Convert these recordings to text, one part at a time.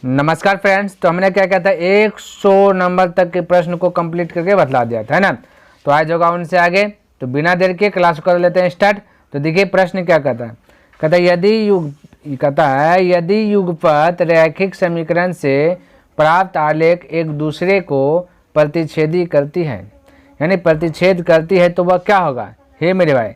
नमस्कार फ्रेंड्स। तो हमने क्या किया था, 100 नंबर तक के प्रश्न को कंप्लीट करके बतला दिया था, है ना। तो आज होगा उनसे आगे। तो बिना देर के क्लास कर लेते हैं स्टार्ट। तो देखिए प्रश्न क्या कहता है। कहता है यदि युगपत रैखिक समीकरण से प्राप्त आलेख एक दूसरे को प्रतिच्छेदी करती है, यानी प्रतिच्छेद करती है, तो वह क्या होगा। हे मेरे भाई,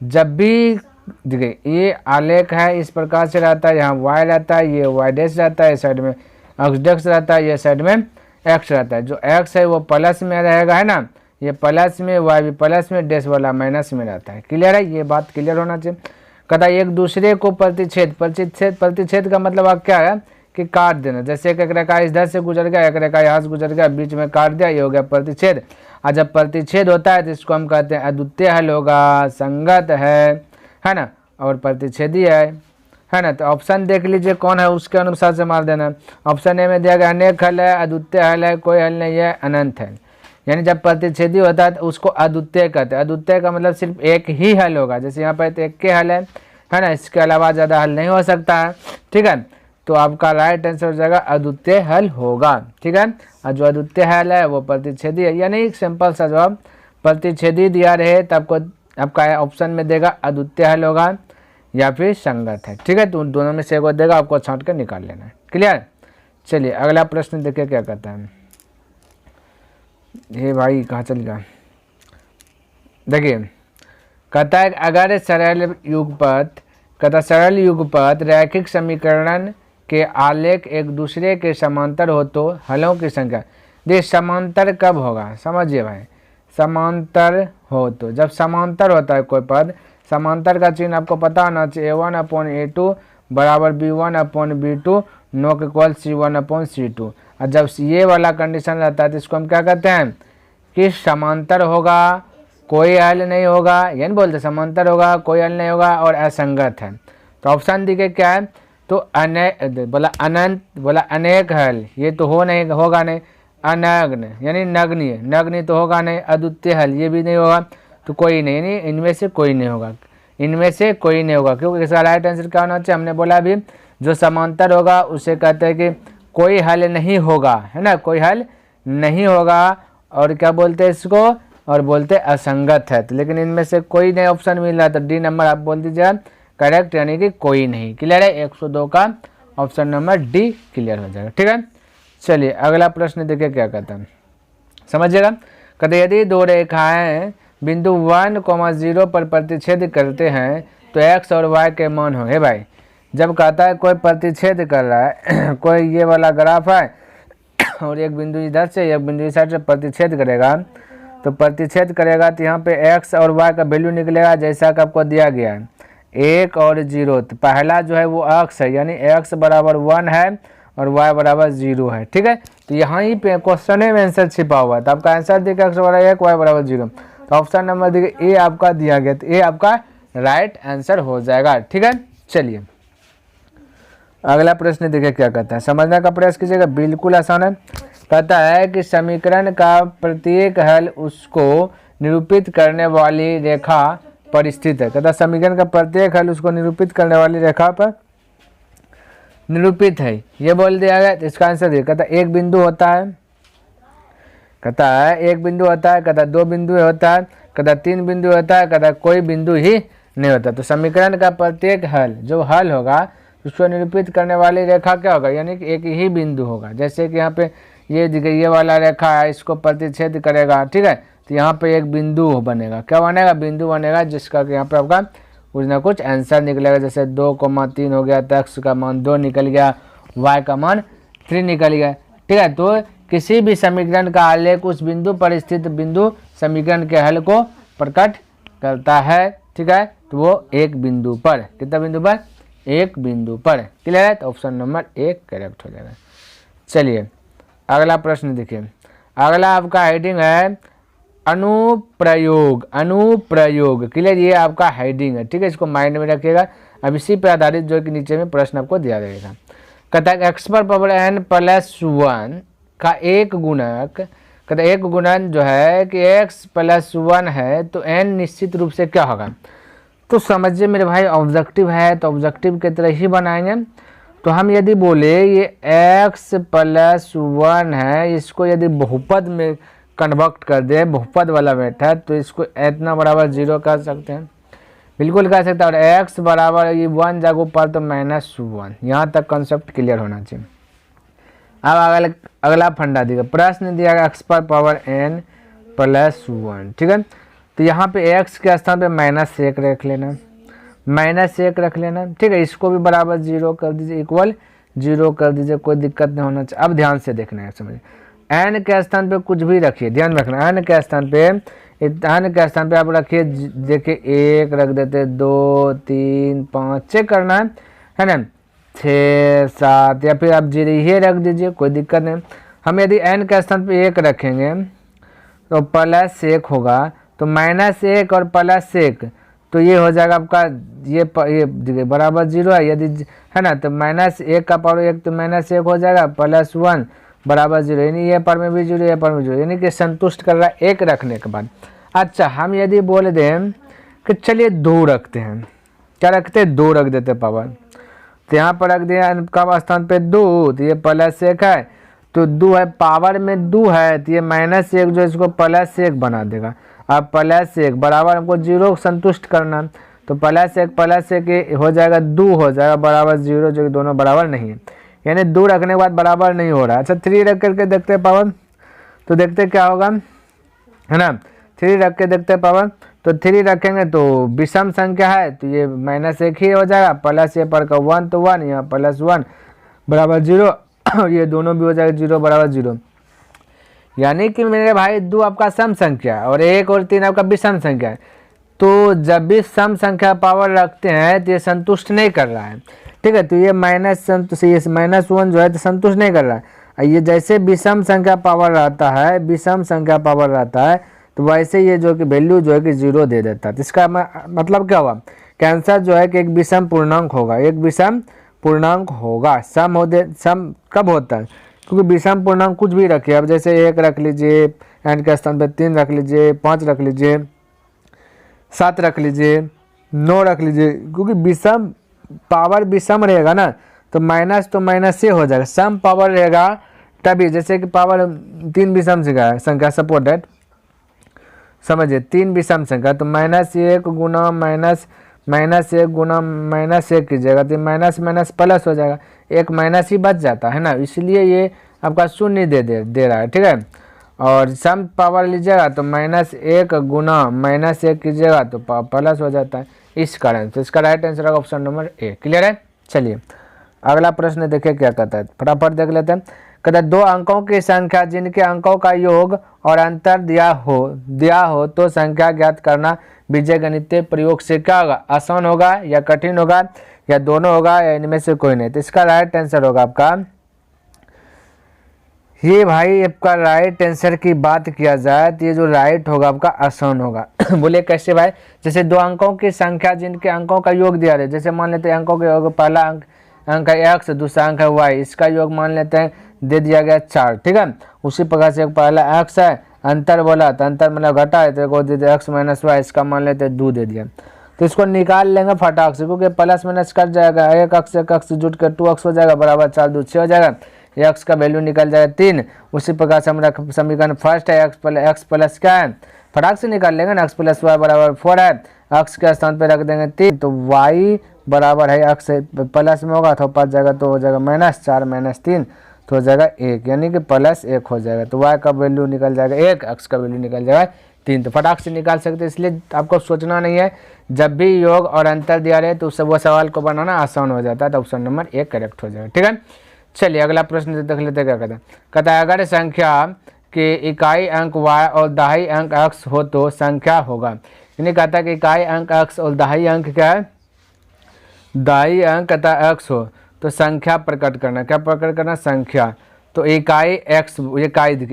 जब भी देखिए ये आलेख है इस प्रकार से रहता है, यहाँ y रहता है, ये y डैश रहता है, इस साइड में x डैश रहता है, ये साइड में x रहता है। जो x है वो प्लस में रहेगा, है ना, ये प्लस में, y भी प्लस में, डैश वाला माइनस में रहता है। क्लियर है, ये बात क्लियर होना चाहिए। कहता है एक दूसरे को प्रतिच्छेद का मतलब आप क्या है कि काट देना। जैसे एक रेखा इधर से गुजर गया, एक रेखा यहाँ से गुजर गया, बीच में काट दिया, ये हो गया प्रतिच्छेद। और जब प्रतिच्छेद होता है तो इसको हम कहते हैं अद्वितीय हल होगा, संगत है ना, और प्रतिच्छेदी है ना। तो ऑप्शन देख लीजिए कौन है, उसके अनुसार से मार देना। ऑप्शन ए में दिया गया अनेक हल है, अद्वितीय हल है, कोई हल नहीं है, अनंत है। यानी जब प्रतिच्छेदी होता है तो उसको अद्वितीय कहते हैं। अद्वितीय का मतलब सिर्फ एक ही हल होगा। जैसे यहाँ पर तो एक के हल है ना, इसके अलावा ज़्यादा हल नहीं हो सकता है। ठीक है, तो आपका राइट आंसर हो जाएगा अद्वितीय हल होगा। ठीक है, और जो अद्वितीय हल है वो प्रतिच्छेदी है। यानी सिंपल सा जवाब प्रतिच्छेदी दिया रहे तो आपका ऑप्शन में देगा अद्वितीय हल होगा या फिर संगत है। ठीक है, तो उन दोनों में से एक देगा, आपको छांट कर निकाल लेना है। क्लियर। चलिए अगला प्रश्न देखिए क्या कहता है। ये भाई कहाँ चल गया। देखिए कहता है अगर सरल युगपत रैखिक समीकरण के आलेख एक दूसरे के समांतर हो तो हलों की संख्या। देखिए समांतर कब होगा, समझिए भाई। समांतर हो तो जब समांतर होता है कोई पद, समांतर का चिन्ह आपको पता होना चाहिए। A1/A2 बराबर B1/B2 नॉट इक्वल C1/C2। और जब ये वाला कंडीशन रहता है तो इसको हम क्या कहते हैं कि समांतर होगा, कोई हल नहीं होगा, यानी बोलते समांतर होगा, कोई हल नहीं होगा और असंगत है। तो ऑप्शन देखिए क्या है, तो बोला अनंत, बोला अनेक हल, ये तो होगा नहीं। अनग्न यानी नग्न तो होगा नहीं। अद्वितीय हल ये भी नहीं होगा, तो कोई नहीं, यानी इनमें से कोई नहीं होगा, क्योंकि इसका राइट आंसर क्या होना चाहिए। हमने बोला अभी जो समांतर होगा उसे कहते हैं कि कोई हल नहीं होगा, है ना, कोई हल नहीं होगा। और क्या बोलते हैं इसको, और बोलते असंगत है। तो लेकिन इनमें से कोई नहीं ऑप्शन मिल रहा, तो डी नंबर आप बोल दीजिएगा करेक्ट, यानी कि कोई नहीं। क्लियर है, 102 का ऑप्शन नंबर डी क्लियर हो जाएगा। ठीक है, चलिए अगला प्रश्न देखिए क्या कहता है, समझिएगा। कहते यदि दो रेखाएं बिंदु 1,0 पर प्रतिच्छेद करते हैं तो x और y के मान हो। हे भाई, जब कहता है कोई प्रतिच्छेद कर रहा है कोई ये वाला ग्राफ है और एक बिंदु इधर से एक बिंदु इस साइड से प्रतिच्छेद करेगा, तो तो यहाँ पे x और y का वैल्यू निकलेगा जैसा कि आपको दिया गया है 1 और 0। तो पहला जो है वो x है, यानी x बराबर 1 है और y बराबर 0 है। ठीक है, तो यहाँ ही पे क्वेश्चन में आंसर छिपा हुआ है। तो आपका आंसर देखिए x बराबर 1 y बराबर 0। तो ऑप्शन नंबर देखिए ए आपका दिया गया, तो ए आपका राइट आंसर हो जाएगा। ठीक है, चलिए अगला प्रश्न देखिए क्या कहता है, समझने का प्रयास कीजिएगा, बिल्कुल आसान है। कहता है कि समीकरण का प्रत्येक हल उसको निरूपित करने वाली रेखा पर स्थित है। कहता है समीकरण का प्रत्येक हल उसको निरूपित करने वाली रेखा पर निरूपित है, ये बोल दिया गया। तो इसका आंसर देखिए, कहता है एक बिंदु होता है, कहता है एक बिंदु होता है, कहता है 2 बिंदु होता है, कहता है 3 बिंदु होता है, कहता है कोई बिंदु ही नहीं होता। तो समीकरण का प्रत्येक हल जो हल होगा उसको निरूपित करने वाली रेखा क्या होगा, यानी कि एक ही बिंदु होगा। जैसे कि यहाँ पे ये वाला रेखा है, इसको प्रतिच्छेद करेगा। ठीक है, तो यहाँ पे एक बिंदु बनेगा, क्या बनेगा, बिंदु बनेगा, जिसका कि यहाँ पे आपका कुछ ना कुछ आंसर निकलेगा। जैसे 2,3 हो गया, तो x का मान 2 निकल गया, y का मान 3 निकल गया। ठीक है, तो किसी भी समीकरण का आलेख उस बिंदु पर स्थित बिंदु समीकरण के हल को प्रकट करता है। ठीक है, तो वो एक बिंदु पर, कितना बिंदु पर, एक बिंदु पर। क्लियर है, तो ऑप्शन नंबर 1 करेक्ट हो जाएगा। चलिए अगला प्रश्न देखिए, अगला आपका हेडिंग है अनुप्रयोग। क्लियर, ये आपका हेडिंग है। ठीक है, इसको माइंड में रखिएगा। अब इसी पर आधारित जो कि नीचे में प्रश्न आपको दिया रहेगा। कहता है x पर पावर n + 1 का एक गुणक, कहता है एक गुणन जो है कि x + 1 है तो n निश्चित रूप से क्या होगा। तो समझिए मेरे भाई, ऑब्जेक्टिव है तो ऑब्जेक्टिव की तरह ही बनाएंगे। तो हम यदि बोले ये x प्लस 1 है, इसको यदि बहुपद में कन्वर्ट कर दे, बहुपद वाला मेथड, तो इसको इतना बराबर 0 कर सकते हैं, बिल्कुल कर सकते हैं। और x बराबर ये 1 जगह पर तो -1, यहाँ तक कंसेप्ट क्लियर होना चाहिए। अब अगला फंडा दिया, प्रश्न दिया गया x पर पावर n प्लस 1, ठीक है। तो यहाँ पे x के स्थान पे -1 रख लेना, -1 रख लेना, ठीक है। इसको भी बराबर 0 कर दीजिए, इक्वल 0 कर दीजिए, कोई दिक्कत नहीं होना चाहिए। अब ध्यान से देखना है, समझिए n के स्थान पे कुछ भी रखिए, ध्यान रखना, n के स्थान पे आप रखिए, देखिए 1 रख देते, 2 3 5, चेक करना है ना, 6 7, या फिर आप 0 ही रख दीजिए, कोई दिक्कत नहीं। हम यदि n के स्थान पे 1 रखेंगे तो +1 होगा, तो -1 और +1, तो ये हो जाएगा आपका ये बराबर 0 है, यदि है ना, तो -1 का पावर 1 तो -1 हो जाएगा, +1 बराबर 0, यानी ये पर में भी 0, ये पर में 0, यानी कि संतुष्ट कर रहा है 1 रखने के बाद। अच्छा, हम यदि बोल दें कि चलिए 2 रखते हैं, क्या रखते हैं, 2 रख देते पावर, तो यहाँ पर रख दिया कब स्थान पे 2, तो ये +1 है, तो 2 है, पावर में 2 है, तो ये -1 जो इसको +1 बना देगा। अब +1 बराबर हमको 0 संतुष्ट करना, तो +1 हो जाएगा 2 हो जाएगा बराबर 0, जो कि दोनों बराबर नहीं है, यानी 2 रखने के बाद बराबर नहीं हो रहा है। अच्छा, 3 रख करके देखते हैं पावर, तो देखते क्या होगा, है ना, 3 रख के देखते हैं पावर, तो 3 रखेंगे तो विषम संख्या है, तो ये -1 ही हो जाएगा, प्लस ये पर का 1 तो 1, यहाँ +1 बराबर 0, ये दोनों भी हो जाएगा 0 बराबर 0, यानी कि मेरे भाई 2 आपका सम संख्या और 1 और 3 आपका विषम संख्या है। तो जब भी सम संख्या पावर रखते हैं तो ये संतुष्ट नहीं कर रहा है, ठीक है। तो ये -1 जो है तो संतुष्ट नहीं कर रहा है। ये जैसे विषम संख्या पावर रहता है, तो वैसे ये जो कि वैल्यू जो है कि 0 दे देता है। तो इसका मतलब क्या हुआ, कैंसर जो है कि एक विषम पूर्णांक होगा, सम कब होता है, क्योंकि विषम पूर्णांक कुछ भी रखिए, अब जैसे 1 रख लीजिए, n के स्थान पे 3 रख लीजिए, 5 रख लीजिए, 7 रख लीजिए, 9 रख लीजिए, क्योंकि विषम पावर विषम रहेगा ना, तो माइनस से हो जाएगा, सम पावर रहेगा तभी, जैसे कि पावर 3 विषम संख्या सपोर्टेड, समझिए 3 विषम संख्या, तो -1 गुना -1 कीजिएगा, तो माइनस प्लस हो जाएगा, एक माइनस ही बच जाता है ना, इसलिए ये आपका 0 दे रहा है, ठीक है। और सम पावर लीजिएगा तो -1 गुना -1 कीजिएगा तो प्लस हो जाता है, इस कारण से इसका राइट आंसर होगा ऑप्शन नंबर ए। क्लियर है। चलिए अगला प्रश्न देखिए क्या कहता है, फटाफट देख लेते हैं। कहता है 2 अंकों की संख्या जिनके अंकों का योग और अंतर दिया हो तो संख्या ज्ञात करना बीजगणितीय प्रयोग से क्या होगा, आसान होगा या कठिन होगा या दोनों होगा या इनमें से कोई नहीं। तो इसका राइट आंसर होगा आपका ये भाई, आपका राइट आंसर की बात किया जाए तो ये जो राइट होगा आपका आसान होगा। बोले कैसे भाई, जैसे 2 अंकों की संख्या जिनके अंकों का योग दिया रहे, जैसे मान लेते हैं अंकों के योग, पहला अंक है x, दूसरा अंक है y, इसका योग मान लेते हैं दे दिया गया 4, ठीक है। उसी प्रकार से पहला x है, अंतर बोला तो अंतर मतलब घटा है, तो दे दिया x - y, इसका मान लेते हैं 2 दे दिया। तो इसको निकाल लेंगे फटाक से, क्योंकि प्लस माइनस कट जाएगा, एक अक्स जुट कर 2x हो जाएगा बराबर 4 2 6 हो जाएगा, x का वैल्यू निकल जाएगा 3। उसी प्रकार से हमारा समीकरण फर्स्ट है x प्लस क्या है, फटाक से निकाल लेंगे ना, x + y बराबर 4 है, x के स्थान पे रख देंगे 3, तो y बराबर है x प्लस में होगा तो 5 जाएगा, तो हो जाएगा -4 - 3 तो हो जाएगा 1, यानी कि +1 हो जाएगा। तो y का वैल्यू निकल जाएगा 1, x का वैल्यू निकल जाएगा 3, तो फटाक से निकाल सकते हैं। इसलिए आपको सोचना नहीं है, जब भी योग और अंतर दिया रहे तो वो सवाल को बनाना आसान हो जाता है, तो ऑप्शन नंबर 1 करेक्ट हो जाएगा, ठीक है। चलिए अगला प्रश्न देख लेते हैं क्या कहता है। कहता है अगर संख्या के इकाई अंक y और दहाई अंक x हो तो संख्या होगा, यानी कहता है कि इकाई अंक x और दहाई अंक क्या है, दहाई अंक कहता x हो तो संख्या प्रकट करना, क्या प्रकट करना, संख्या। तो इकाई x,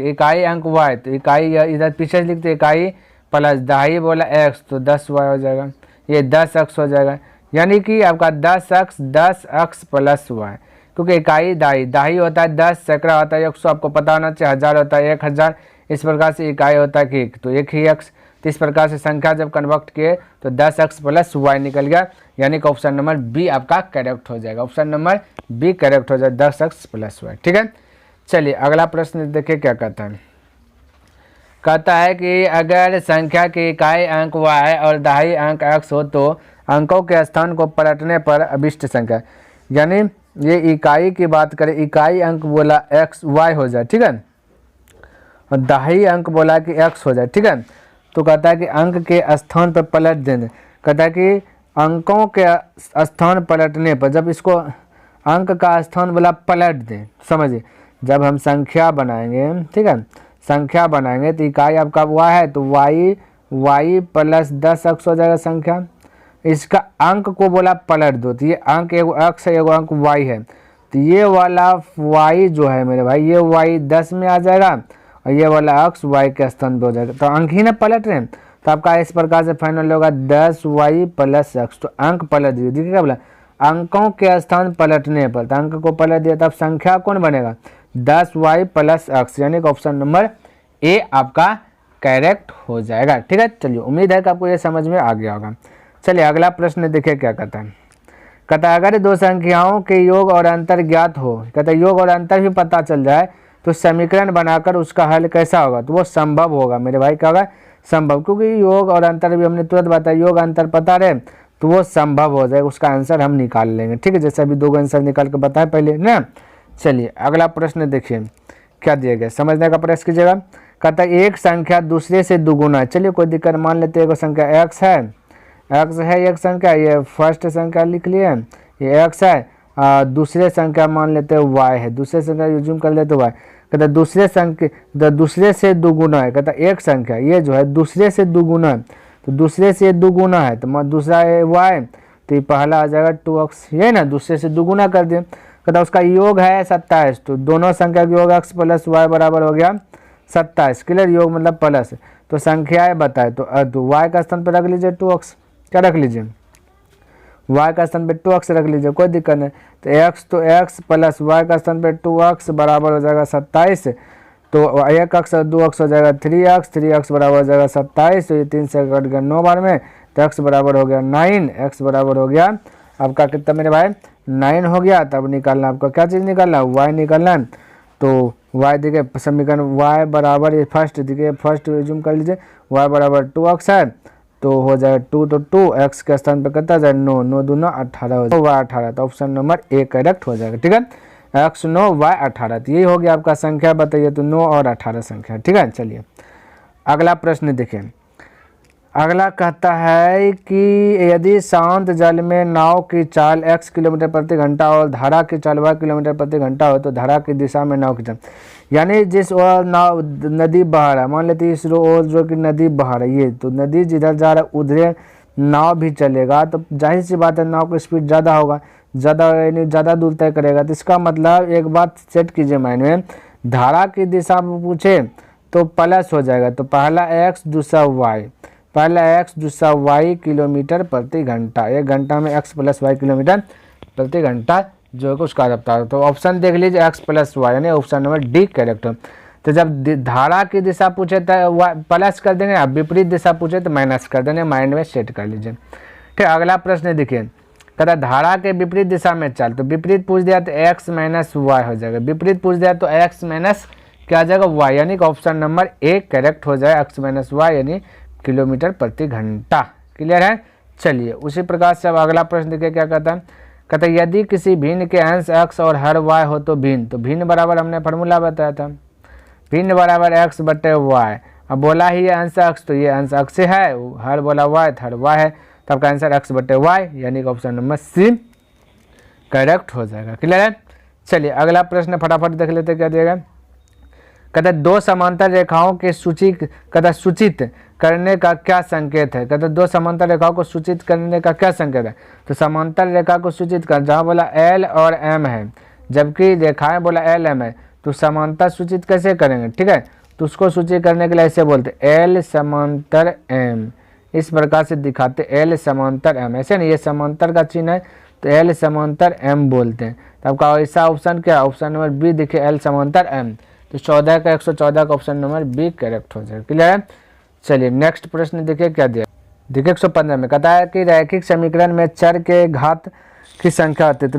इकाई अंक y, तो इकाई इधर पीछे लिखते इकाई प्लस दहाई बोला x, तो 10y हो जाएगा, ये 10x हो जाएगा, यानी कि आपका 10x प्लस y, क्योंकि इकाई दहाई होता है 10, सैकड़ा होता है 100, आपको पता होना चाहिए, 1000 होता है 1000, इस प्रकार से इकाई होता है कि तो 1 ही x, तो इस प्रकार से संख्या जब कन्वर्ट किए तो 10x प्लस वाई निकल गया, यानी कि ऑप्शन नंबर बी आपका करेक्ट हो जाएगा। ऑप्शन नंबर बी करेक्ट हो जाएगा, 10x प्लस वाई। ठीक है, चलिए अगला प्रश्न देखिए क्या कहता है। कहता है कि अगर संख्या की इकाई अंक y और दहाई अंक x हो तो अंकों के स्थान को पलटने पर अभिष्ट संख्या, यानी ये इकाई की बात करें, इकाई अंक बोला x y हो जाए, ठीक है, और दहाई अंक बोला कि x हो जाए, ठीक है। तो कहता है कि अंक के स्थान पर पलट दें। कहता है कि अंकों के स्थान पलटने पर, जब इसको अंक का स्थान बोला पलट दें, समझिए जब हम संख्या बनाएंगे, ठीक है, संख्या बनाएंगे तो इकाई आपका y है तो y प्लस 10x हो जाएगा संख्या। इसका अंक को बोला पलट दो, तो ये अंक एगो x है, एगो अंक y है, तो ये वाला y जो है मेरे भाई, ये y 10 में आ जाएगा और ये वाला x y के स्थान पे हो जाएगा, तो अंक ही ना पलट रहे हैं। तो आपका इस प्रकार से फाइनल होगा 10y प्लस x, तो अंक पलट दिए, देखिए क्या बोला, अंकों के स्थान पलटने पर, तो अंक को पलट दिया तब संख्या कौन बनेगा, 10y प्लस x, यानी कि ऑप्शन नंबर ए आपका करेक्ट हो जाएगा। ठीक है, चलिए उम्मीद है कि आपको ये समझ में आ गया होगा। चलिए अगला प्रश्न देखिए क्या कहता है। कहता है अगर दो संख्याओं के योग और अंतर ज्ञात हो, कहता है योग और अंतर भी पता चल जाए तो समीकरण बनाकर उसका हल कैसा होगा, तो वो संभव होगा मेरे भाई, क्या होगा, संभव, क्योंकि योग और अंतर भी हमने तुरंत बताया, योग अंतर पता रहे तो वो संभव हो जाएगा, उसका आंसर हम निकाल लेंगे। ठीक है, जैसे अभी दो आंसर निकाल के बताए पहले ना। चलिए अगला प्रश्न देखिए क्या दिया गया, समझने का प्रयास कीजिएगा। कहता है एक संख्या दूसरे से दुगुना है, चलिए कोई दिक्कत, मान लेते हैं एक संख्या x है, एक संख्या, ये फर्स्ट संख्या लिख लिए, ये x है, दूसरे संख्या मान लेते हैं y है, दूसरे संख्या यूज कर लेते y। कहता दूसरे संख्या दूसरे से दुगुना है, कहता एक संख्या ये जो है दूसरे से दुगुना है, तो दूसरे से दुगुना है तो दूसरा है y, तो ये पहला आ जाएगा 2x, ये ना दूसरे से दुगुना कर दिए। कहता उसका योग है 27, तो दोनों संख्या का योग x प्लस वाई बराबर हो गया 27, क्लियर, योग मतलब प्लस, तो संख्याएं बताए तो y का स्थान पर रख लीजिए 2x, क्या रख लीजिए, y का स्थान पे 2x रख लीजिए, कोई दिक्कत नहीं। तो x प्लस y का स्थान पे 2x बराबर हो जाएगा 27, तो 1x और 2x हो जाएगा 3x बराबर हो जाएगा 27, तो ये 3 से कट गया 9 बार में, तो x बराबर हो गया 9, x बराबर हो गया आपका कितना मेरे भाई 9 हो गया। तब निकालना आपका क्या चीज़ निकालना, y निकालना है, तो y देखिए समीकरण y बराबर, ये फर्स्ट देखिए, फर्स्ट जूम कर लीजिए, y बराबर 2x है तो हो जाएगा 2, तो 2x के स्थान पर कितना जाए 9, 9 दूना 18 हो जाएगा, y 18, तो ऑप्शन नंबर ए करेक्ट हो जाएगा। ठीक है, x 9 y 18, तो यही हो गया आपका संख्या बताइए, तो 9 और 18 संख्या। ठीक है, चलिए अगला प्रश्न देखिए। अगला कहता है कि यदि शांत जल में नाव की चाल x किलोमीटर प्रति घंटा और धारा की चाल y किलोमीटर प्रति घंटा हो तो धारा की दिशा में नाव की चाल, यानी जिस ओर नाव नदी बहा रहा है, मान लेते इस ओर जो कि नदी बहा रही है, तो नदी जिधर जा रहा है उधर नाव भी चलेगा, तो जाहिर सी बात है नाव का स्पीड ज़्यादा होगा, यानी ज़्यादा दूर तय करेगा। तो इसका मतलब एक बात सेट कीजिए माइंड में, धारा की दिशा में पूछे तो प्लस हो जाएगा, तो पहला x दूसरा y, पहला x दूसरा y किलोमीटर प्रति घंटा, एक घंटा में x प्लस वाई किलोमीटर प्रति घंटा जो है उसका रफ्तार, तो ऑप्शन देख लीजिए x प्लस वाई, यानी ऑप्शन नंबर डी करेक्ट। तो जब धारा की दिशा पूछे तो प्लस कर देंगे, अब विपरीत दिशा पूछे तो माइनस कर देंगे, माइंड में सेट कर लीजिए। ठीक, अगला प्रश्न देखिए, कहता धारा के विपरीत दिशा में चल, तो विपरीत पूछ दिया तो x माइनस वाई हो जाएगा, विपरीत पूछ दिया तो x माइनस क्या आ जाएगा y, यानी कि ऑप्शन नंबर ए करेक्ट हो जाए, x माइनस वाई यानी किलोमीटर प्रति घंटा। क्लियर है, चलिए उसी प्रकार से अब अगला प्रश्न देखिए क्या कहता है। कहता है यदि किसी भिन्न के अंश x और हर y हो तो भिन्न, तो भिन्न बराबर हमने फार्मूला बताया था, भिन्न बराबर x बटे y, अब बोला ही ये अंश x, तो ये अंश x से है, हर बोला y, हर y है, तब का आंसर x बटे y, यानी कि ऑप्शन नंबर सी करेक्ट हो जाएगा। क्लियर है, चलिए अगला प्रश्न फटाफट देख लेते क्या दिएगा। कहता है दो समांतर रेखाओं के सूचित करने का क्या संकेत है, कहते दो समांतर रेखाओं को सूचित करने का क्या संकेत है, तो समांतर रेखा को सूचित कर, जहाँ बोला L और M है, जबकि रेखाएं बोला L M है, तो समांतर सूचित कैसे करेंगे। ठीक है, तो उसको सूचित करने के लिए ऐसे बोलते L समांतर M, इस प्रकार से दिखाते L समांतर M, ऐसे नहीं, ये समांतर का चिन्ह है तो L समांतर M बोलते हैं। तो आपका ऐसा ऑप्शन क्या, ऑप्शन नंबर बी देखिए L समांतर M, तो 14 का 114 का ऑप्शन नंबर बी करेक्ट हो जाएगा। क्लियर है, चलिए नेक्स्ट प्रश्न देखिए क्या दिया। देखिए 115 में कहता है कि रैखिक समीकरण में चर के घात की संख्या होती है। तो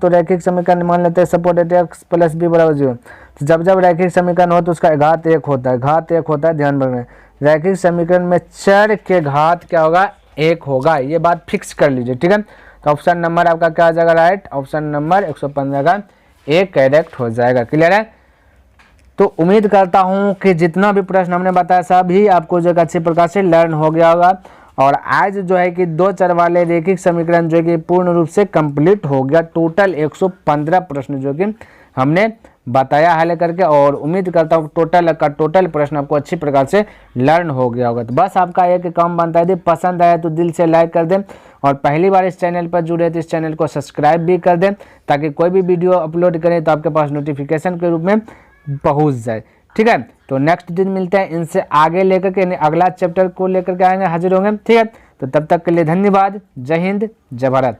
रैखिक समीकरण मान लेते हैं सपोर्ट एक्स प्लस बी बराबर 0। तो जब जब रैखिक समीकरण हो तो उसका घात 1 होता है, घात 1 होता है, ध्यान रखना। रैखिक समीकरण में चर के घात क्या होगा, 1 होगा, ये बात फिक्स कर लीजिए, ठीक है। तो ऑप्शन नंबर आपका क्या आ जाएगा, राइट, ऑप्शन नंबर 115 का एक करेक्ट हो जाएगा। क्लियर है। तो उम्मीद करता हूं कि जितना भी प्रश्न हमने बताया सभी आपको जो अच्छे प्रकार से लर्न हो गया होगा। और आज जो है कि 2 चर वाले रैखिक समीकरण जो कि पूर्ण रूप से कंप्लीट हो गया। टोटल 115 प्रश्न जो कि हमने बताया हल करके, और उम्मीद करता हूँ टोटल प्रश्न आपको अच्छी प्रकार से लर्न हो गया होगा। तो बस आपका एक काम बनता है, यदि पसंद आया तो दिल से लाइक कर दें, और पहली बार इस चैनल पर जुड़े तो इस चैनल को सब्सक्राइब भी कर दें, ताकि कोई भी वीडियो अपलोड करें तो आपके पास नोटिफिकेशन के रूप में पहुंच जाए, ठीक है। तो नेक्स्ट दिन मिलते हैं, इनसे आगे लेकर के अगला चैप्टर को लेकर के आएंगे, हाजिर होंगे, ठीक है। तो तब तक के लिए धन्यवाद। जय हिंद, जय भारत।